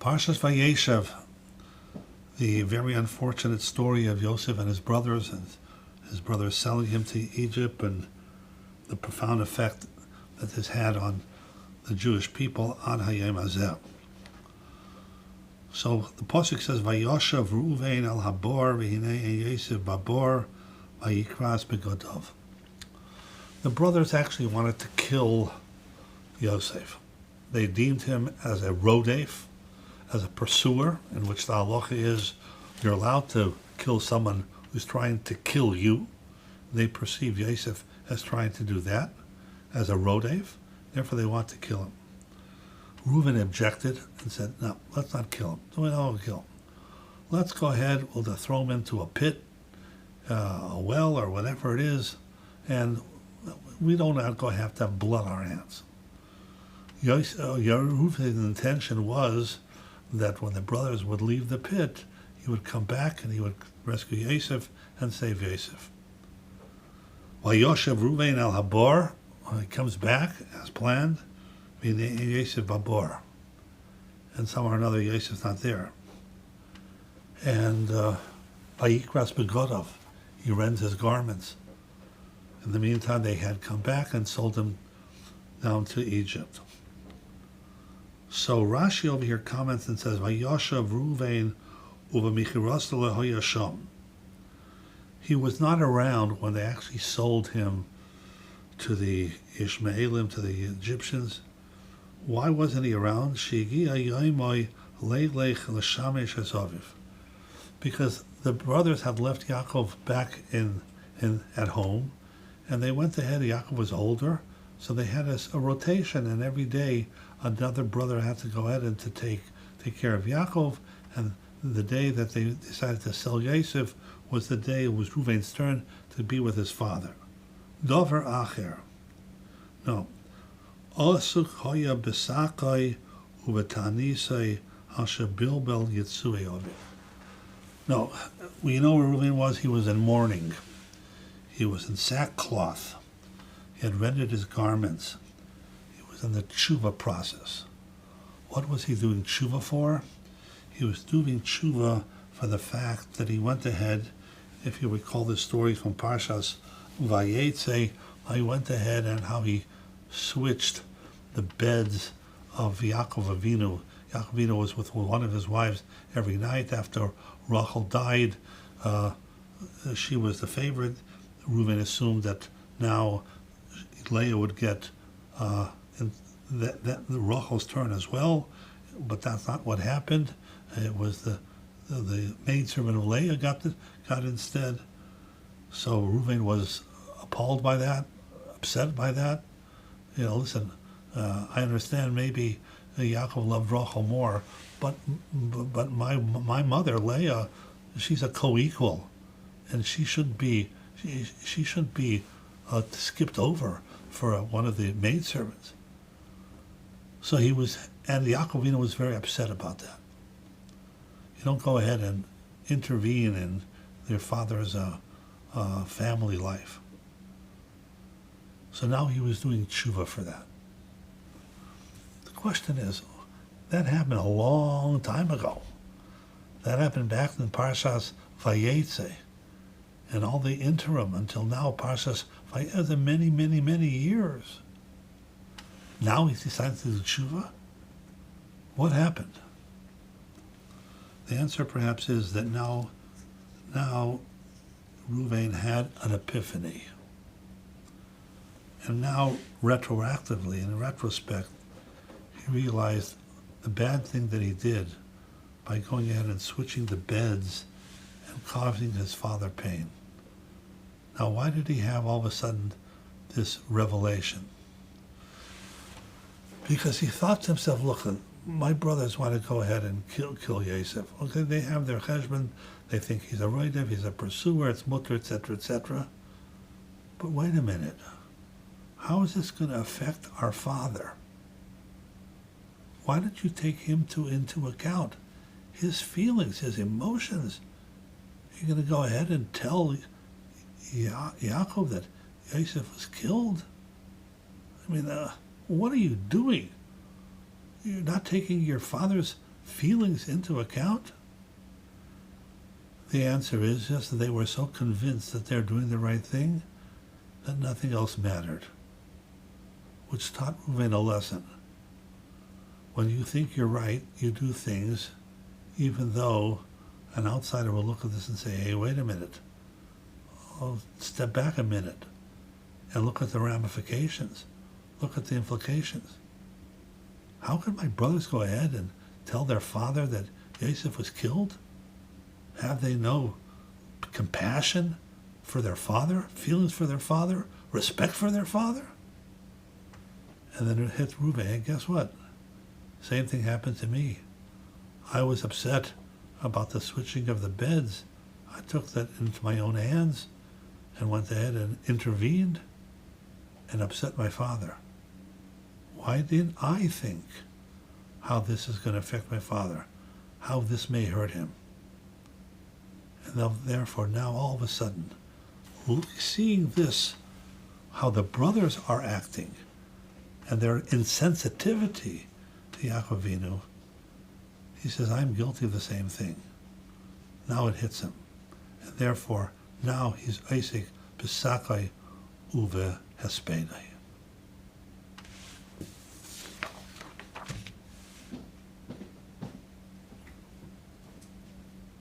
Parshas Vayeshev, the very unfortunate story of Yosef and his brothers selling him to Egypt, and the profound effect that this had on the Jewish people ad hayom hazeh. So the pasuk says, Vayeshev Reuven al habor v'hinei Yosef babor vayikras begodov. The brothers actually wanted to kill Yosef. They deemed him as a rodef, as a pursuer, in which the halacha is you're allowed to kill someone who's trying to kill you. They perceived Yosef as trying to do that, as a rodef. Therefore, they want to kill him. Reuven objected and said, no, let's not kill him. We don't kill him. Let's go ahead, we'll just throw him into a pit, a well, or whatever it is, and we don't have to have blood on our hands. Reuven's intention was that when the brothers would leave the pit, he would come back and he would rescue Yosef and save Yosef. Vayeshev Reuven al habor, when he comes back as planned, Yosef babor, and somehow or another Yosef's not there. And vayikras begodov, he rends his garments. In the meantime, they had come back and sold him down to Egypt. So Rashi over here comments and says, Vayeshev Reuven uvamichiras lehoyasham. He was not around when they actually sold him to the Ishmaelim, to the Egyptians. Why wasn't he around? Because the brothers had left Yaakov back at home, and they went ahead. Yaakov was older, so they had a rotation, and every day another brother had to go ahead and to take care of Yaakov. And the day that they decided to sell Yosef was the day it was Reuven's turn to be with his father. Dover acher. No. Osuk hoya besakai uvetanisai asher bilbel yitzui ovi. No, we know where Reuven was. He was in mourning. He was in sackcloth. He had rendered his garments. He was in the tshuva process. What was he doing tshuva for? He was doing tshuva for the fact that he went ahead, if you recall the story from Parshas Vayetze, he went ahead and how he switched the beds of Yaakov Avinu. Yaakov Avinu was with one of his wives every night. After Rachel died, she was the favorite. Reuven assumed that now Leah would get the Rachel's turn as well, but that's not what happened. It was the maidservant of Leah got instead. So Reuven was appalled by that, upset by that. Listen, I understand maybe Yaakov loved Rachel more, but my mother Leah, she's a co-equal, and she shouldn't be skipped over for one of the maidservants. So and Yaakov Avinu was very upset about that. You don't go ahead and intervene in their father's family life. So now he was doing tshuva for that. The question is, that happened a long time ago. That happened back in Parshas Vayetze, and all the interim until now, Parshas Vayetze, many, many, many years. Now he decided to do tshuva? What happened? The answer perhaps is that now Reuven had an epiphany. And now, retroactively, in retrospect, he realized the bad thing that he did by going ahead and switching the beds and causing his father pain. Now, why did he have all of a sudden this revelation? Because he thought to himself, look, my brothers want to go ahead and kill Yosef. Okay, they have their cheshbon, they think he's a roidev, he's a pursuer, it's mutter, etc., etc. But wait a minute. How is this going to affect our father? Why don't you take him into account? His feelings, his emotions. You're going to go ahead and tell Yaakov that Yosef was killed? I mean, what are you doing? You're not taking your father's feelings into account? The answer is just that they were so convinced that they're doing the right thing that nothing else mattered, which taught Reuven a lesson. When you think you're right, you do things, even though an outsider will look at this and say, hey, wait a minute. Oh, step back a minute and look at the ramifications. Look at the implications. How could my brothers go ahead and tell their father that Yosef was killed? Have they no compassion for their father, feelings for their father, respect for their father? And then it hits Reuven, and guess what? Same thing happened to me. I was upset about the switching of the beds. I took that into my own hands and went ahead and intervened and upset my father. Why didn't I think how this is going to affect my father, how this may hurt him? And therefore now all of a sudden, seeing this, how the brothers are acting and their insensitivity to Yaakov Avinu, he says, I'm guilty of the same thing. Now it hits him. And therefore, now he's Isaac B'sakai Uve Hespedai.